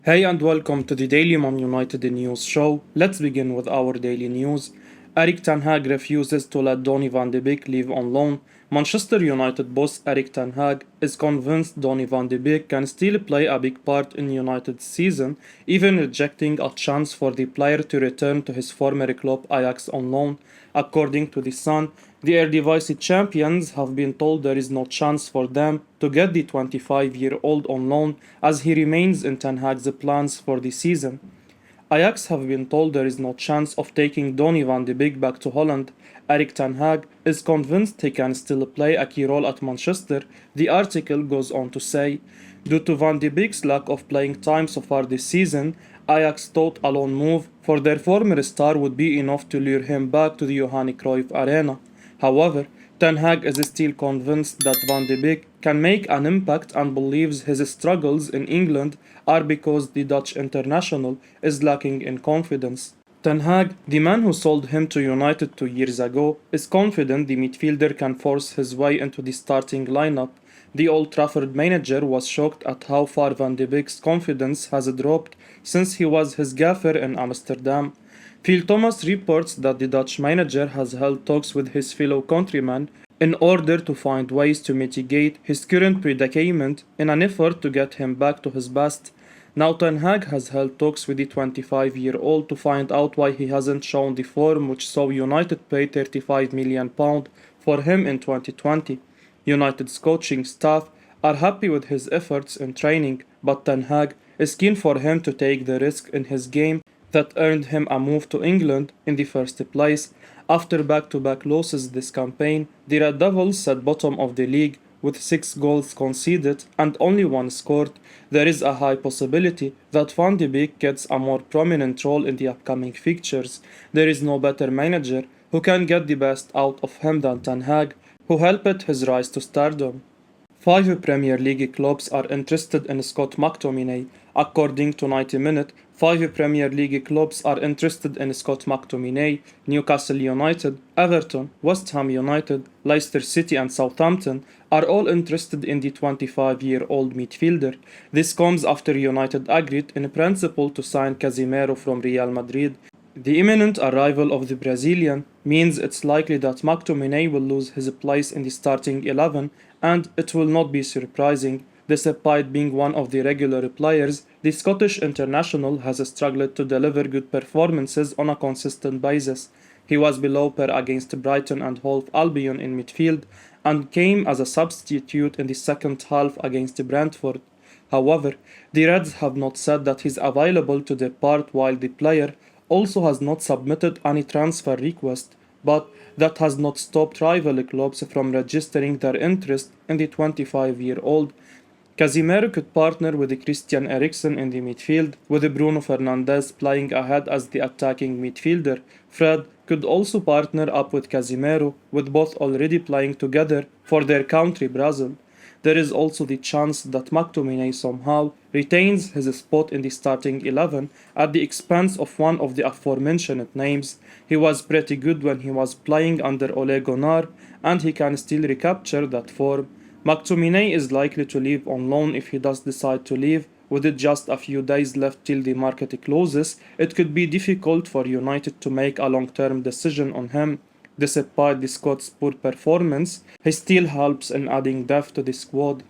Hey and welcome to the Daily Man United News Show. Let's begin with our daily news. Erik ten Hag refuses to let Donny van de Beek leave on loan. Manchester United boss Erik ten Hag is convinced Donny van de Beek can still play a big part in United's season, even rejecting a chance for the player to return to his former club Ajax on loan. According to The Sun, the Eredivisie champions have been told there is no chance for them to get the 25-year-old on loan as he remains in Ten Hag's plans for the season. Ajax have been told there is no chance of taking Donny van de Beek back to Holland. Erik ten Hag is convinced he can still play a key role at Manchester, the article goes on to say. Due to van de Beek's lack of playing time so far this season, Ajax thought a loan move for their former star would be enough to lure him back to the Johan Cruyff Arena. However, Ten Hag is still convinced that Van de Beek can make an impact and believes his struggles in England are because the Dutch international is lacking in confidence. Ten Hag, the man who sold him to United 2 years ago, is confident the midfielder can force his way into the starting lineup. The Old Trafford manager was shocked at how far Van de Beek's confidence has dropped since he was his gaffer in Amsterdam. Phil Thomas reports that the Dutch manager has held talks with his fellow countrymen in order to find ways to mitigate his current predicament in an effort to get him back to his best. Now Ten Hag has held talks with the 25-year-old to find out why he hasn't shown the form which saw United pay £35 million for him in 2020. United's coaching staff are happy with his efforts in training, but Ten Hag is keen for him to take the risk in his game that earned him a move to England in the first place. After back-to-back losses this campaign, the Red Devils sat bottom of the league with 6 goals conceded and only 1 scored. There is a high possibility that Van de Beek gets a more prominent role in the upcoming fixtures. There is no better manager who can get the best out of him than Ten Hag, who helped his rise to stardom. 5 Premier League clubs are interested in Scott McTominay. According to 90 Minute, 5 Premier League clubs are interested in Scott McTominay. Newcastle United, Everton, West Ham United, Leicester City and Southampton are all interested in the 25-year-old midfielder. This comes after United agreed in principle to sign Casemiro from Real Madrid. The imminent arrival of the Brazilian means it's likely that McTominay will lose his place in the starting 11, and it will not be surprising. Despite being one of the regular players, the Scottish international has struggled to deliver good performances on a consistent basis. He was below par against Brighton and Hove Albion in midfield, and came as a substitute in the second half against Brentford. However, the Reds have not said that he's available to depart, while the player also has not submitted any transfer request, but that has not stopped rival clubs from registering their interest in the 25-year-old. Casemiro could partner with Christian Eriksen in the midfield, with Bruno Fernandes playing ahead as the attacking midfielder. Fred could also partner up with Casemiro, with both already playing together for their country Brazil. There is also the chance that McTominay somehow retains his spot in the starting 11 at the expense of one of the aforementioned names. He was pretty good when he was playing under Ole Gunnar, and he can still recapture that form. McTominay is likely to leave on loan if he does decide to leave. With it just a few days left till the market closes, it could be difficult for United to make a long-term decision on him. Despite the Scots' poor performance, he still helps in adding depth to the squad.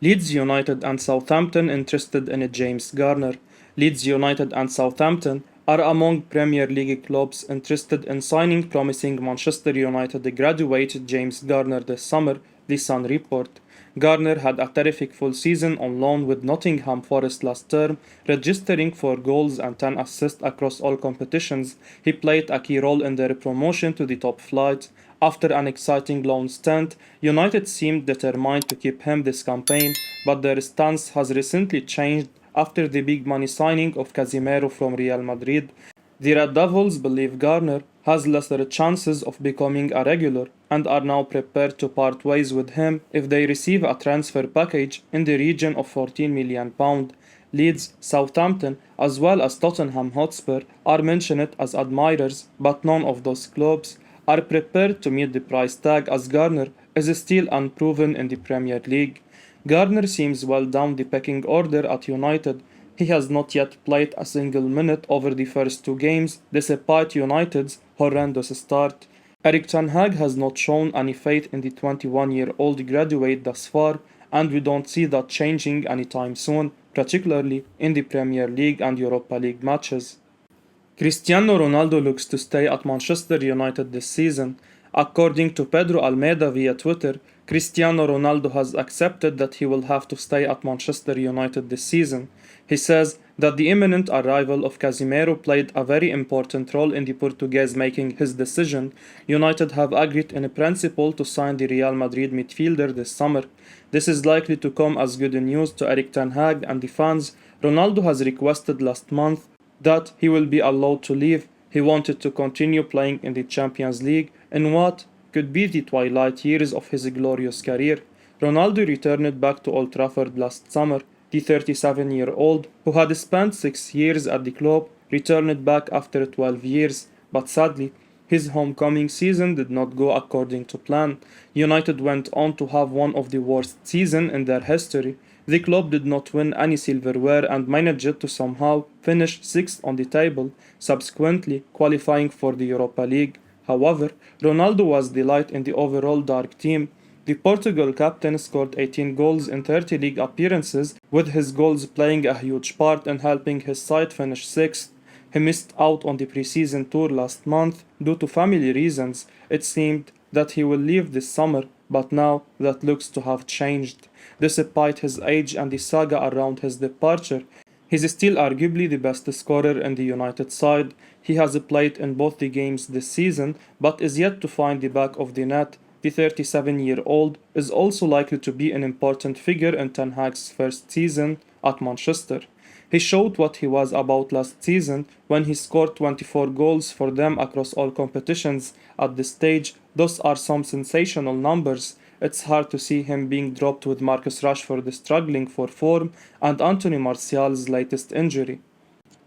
Leeds United and Southampton interested in James Garner. Leeds United and Southampton are among Premier League clubs interested in signing promising Manchester United graduate James Garner this summer, The Sun report. Garner had a terrific full season on loan with Nottingham Forest last term, registering 4 goals and 10 assists across all competitions. He played a key role in their promotion to the top flight. After an exciting loan stint, United seemed determined to keep him this campaign, but their stance has recently changed after the big money signing of Casemiro from Real Madrid. The Red Devils believe Garner has lesser chances of becoming a regular and are now prepared to part ways with him if they receive a transfer package in the region of £14 million. Leeds, Southampton, as well as Tottenham Hotspur are mentioned as admirers, but none of those clubs are prepared to meet the price tag as Garner is still unproven in the Premier League. Garner seems well down the pecking order at United, He has not yet played a single minute over the first two games, despite United's horrendous start. Erik ten Hag has not shown any faith in the 21-year-old graduate thus far, and we don't see that changing anytime soon, particularly in the Premier League and Europa League matches. Cristiano Ronaldo looks to stay at Manchester United this season. According to Pedro Almeida via Twitter, Cristiano Ronaldo has accepted that he will have to stay at Manchester United this season. He says that the imminent arrival of Casemiro played a very important role in the Portuguese making his decision. United have agreed in principle to sign the Real Madrid midfielder this summer. This is likely to come as good news to Erik ten Hag and the fans. Ronaldo has requested last month that he will be allowed to leave. He wanted to continue playing in the Champions League in what could be the twilight years of his glorious career. Ronaldo returned back to Old Trafford last summer. The 37-year-old, who had spent 6 years at the club, returned back after 12 years, but sadly, his homecoming season did not go according to plan. United went on to have one of the worst seasons in their history. The club did not win any silverware and managed to somehow finish 6th on the table, subsequently qualifying for the Europa League. However, Ronaldo was the light in the overall dark team. The Portugal captain scored 18 goals in 30 league appearances, with his goals playing a huge part in helping his side finish 6th. He missed out on the pre-season tour last month due to family reasons. It seemed that he will leave this summer, but now that looks to have changed. Despite his age and the saga around his departure, he's still arguably the best scorer in the United side. He has played in both the games this season, but is yet to find the back of the net. The 37-year-old is also likely to be an important figure in Ten Hag's first season at Manchester. He showed what he was about last season when he scored 24 goals for them across all competitions. At this stage, those are some sensational numbers. It's hard to see him being dropped with Marcus Rashford struggling for form and Antony Marcial's latest injury.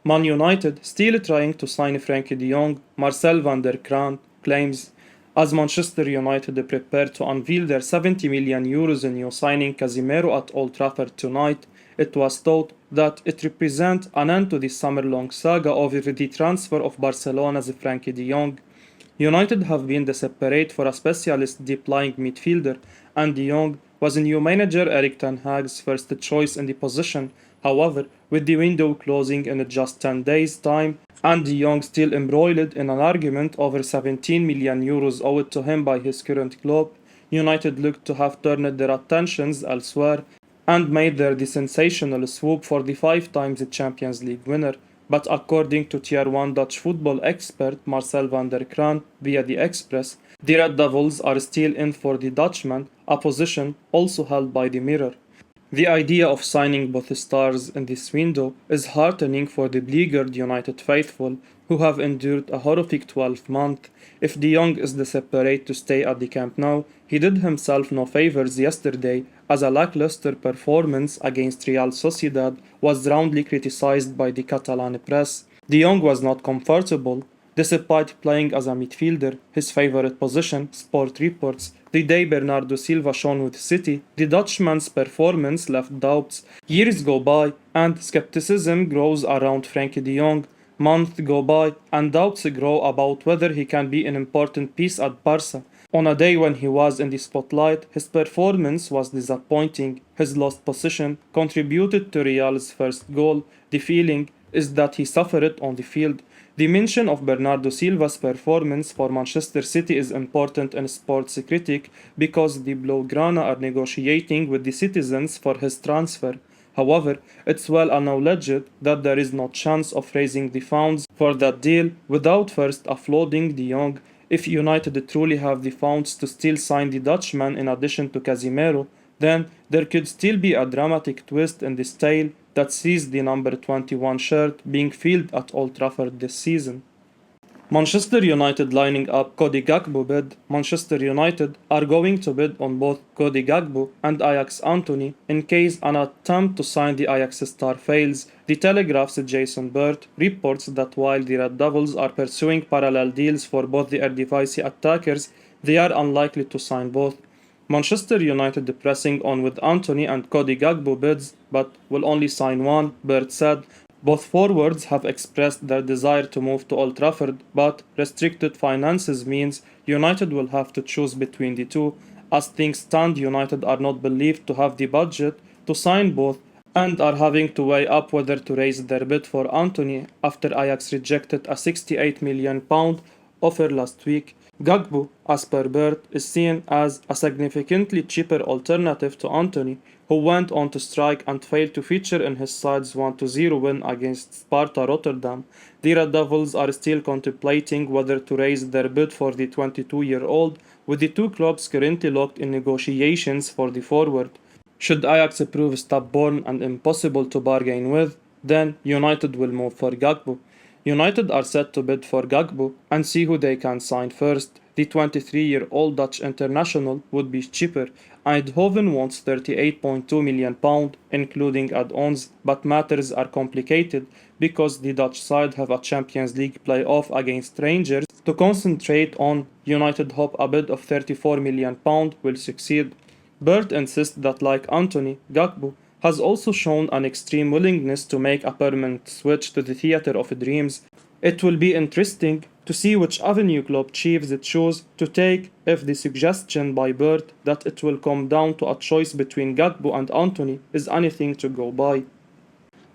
Man United, still trying to sign Frenkie de Jong, Marcel van der Kraan claims. As Manchester United prepare to unveil their €70 million new signing Casemiro at Old Trafford tonight, it was thought that it represents an end to the summer-long saga over the transfer of Barcelona's Frenkie de Jong. United have been desperate for a specialist deep-lying midfielder, and de Jong was new manager Erik ten Hag's first choice in the position. However, with the window closing in just 10 days' time, and de Jong still embroiled in an argument over €17 million owed to him by his current club, United looked to have turned their attentions elsewhere and made their sensational swoop for the 5 times Champions League winner. But according to Tier 1 Dutch football expert Marcel van der Kraan via the Express, the Red Devils are still in for the Dutchman, a position also held by the Mirror. The idea of signing both stars in this window is heartening for the beleaguered United faithful, who have endured a horrific 12 months. If de Jong is desperate to stay at the Camp Nou, he did himself no favors yesterday, as a lackluster performance against Real Sociedad was roundly criticized by the Catalan press. De Jong was not comfortable. Despite playing as a midfielder, his favorite position, Sport reports, the day Bernardo Silva shone with City, the Dutchman's performance left doubts. Years go by, and skepticism grows around Frenkie de Jong. Months go by, and doubts grow about whether he can be an important piece at Barca. On a day when he was in the spotlight, his performance was disappointing. His lost position contributed to Real's first goal. The feeling is that he suffered on the field. The mention of Bernardo Silva's performance for Manchester City is important in Sports Critic because the Blaugrana are negotiating with the citizens for his transfer. However, it's well acknowledged that there is no chance of raising the funds for that deal without first offloading de Jong. If United truly have the funds to still sign the Dutchman in addition to Casemiro, then there could still be a dramatic twist in this tale that sees the number 21 shirt being filled at Old Trafford this season. Manchester United lining up Cody Gakpo bid. Manchester United are going to bid on both Cody Gakpo and Ajax Antony in case an attempt to sign the Ajax star fails. The Telegraph's Jason Burt reports that while the Red Devils are pursuing parallel deals for both the Eredivisie attackers, they are unlikely to sign both. Manchester United pressing on with Antony and Cody Gakpo bids, but will only sign one, Bird said. Both forwards have expressed their desire to move to Old Trafford, but restricted finances means United will have to choose between the two. As things stand, United are not believed to have the budget to sign both and are having to weigh up whether to raise their bid for Antony after Ajax rejected a £68 million offer last week. Gakpo, as per Bird, is seen as a significantly cheaper alternative to Antony, who went on to strike and failed to feature in his side's 1-0 win against Sparta Rotterdam. The Red Devils are still contemplating whether to raise their bid for the 22-year-old, with the two clubs currently locked in negotiations for the forward. Should Ajax prove stubborn and impossible to bargain with, then United will move for Gakpo. United are set to bid for Gakpo and see who they can sign first. The 23-year-old Dutch international would be cheaper. Eindhoven wants £38.2 million, including add-ons, but matters are complicated because the Dutch side have a Champions League play-off against Rangers to concentrate on. United hope a bid of £34 million will succeed. Bird insists that, like Antony, Gakpo has also shown an extreme willingness to make a permanent switch to the theatre of dreams. It will be interesting to see which avenue club chiefs choose to take, if the suggestion by Bird that it will come down to a choice between Gakpo and Antony is anything to go by.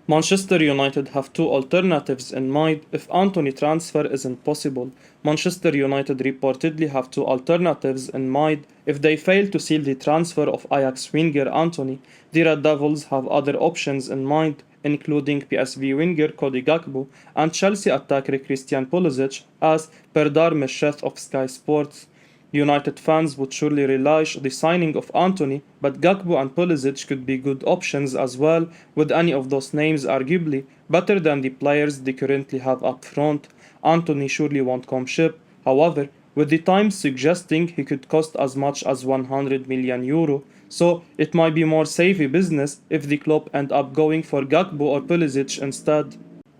Manchester United have two alternatives in mind if Antony transfer isn't possible. Manchester United reportedly have two alternatives in mind if they fail to seal the transfer of Ajax winger Antony. The Red Devils have other options in mind, including PSV winger Cody Gakpo and Chelsea attacker Christian Pulisic, as per Darmesheth of Sky Sports. United fans would surely relish the signing of Antony, but Gakpo and Pulisic could be good options as well, with any of those names arguably better than the players they currently have up front. Antony surely won't come cheap, however, with the Times suggesting he could cost as much as €100 million, so it might be more savvy business if the club end up going for Gakpo or Pulisic instead.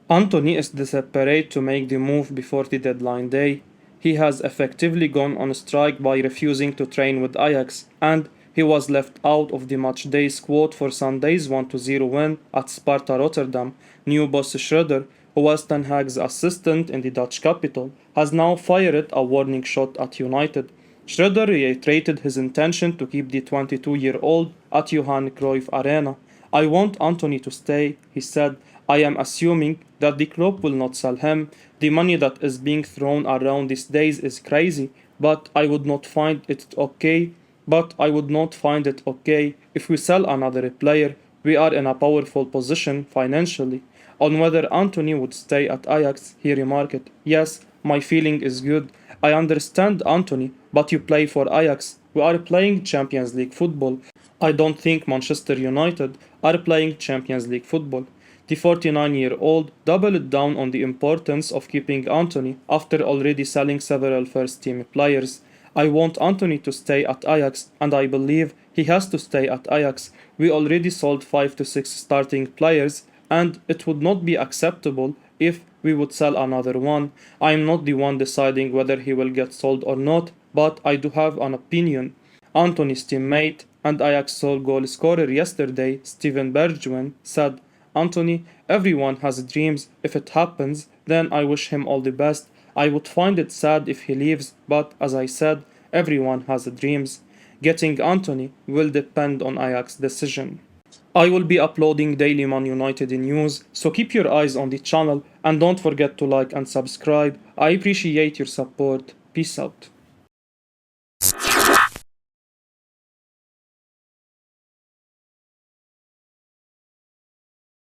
Antony is desperate to make the move before the deadline day. He has effectively gone on strike by refusing to train with Ajax, and he was left out of the matchday squad for Sunday's 1-0 win at Sparta Rotterdam. New boss Schreuder, who was Ten Hag's assistant in the Dutch capital, has now fired a warning shot at United. Schreuder reiterated his intention to keep the 22-year-old at Johan Cruyff Arena. "I want Antony to stay," he said. "I am assuming that the club will not sell him. The money that is being thrown around these days is crazy, but I would not find it okay. If we sell another player. We are in a powerful position financially." On whether Antony would stay at Ajax, he remarked, "Yes, my feeling is good. I understand Antony, but you play for Ajax. We are playing Champions League football. I don't think Manchester United are playing Champions League football." The 49-year-old doubled down on the importance of keeping Antony after already selling several first-team players. "I want Antony to stay at Ajax, and I believe he has to stay at Ajax. We already sold 5 to 6 starting players, and it would not be acceptable if we would sell another one. I am not the one deciding whether he will get sold or not, but I do have an opinion." Antony's teammate and Ajax sole goal scorer yesterday, Steven Bergwijn, said, "Antony, everyone has dreams. If it happens, then I wish him all the best. I would find it sad if he leaves, but as I said, everyone has dreams." Getting Antony will depend on Ajax's decision. I will be uploading daily Man United news, so keep your eyes on the channel and don't forget to like and subscribe. I appreciate your support. Peace out.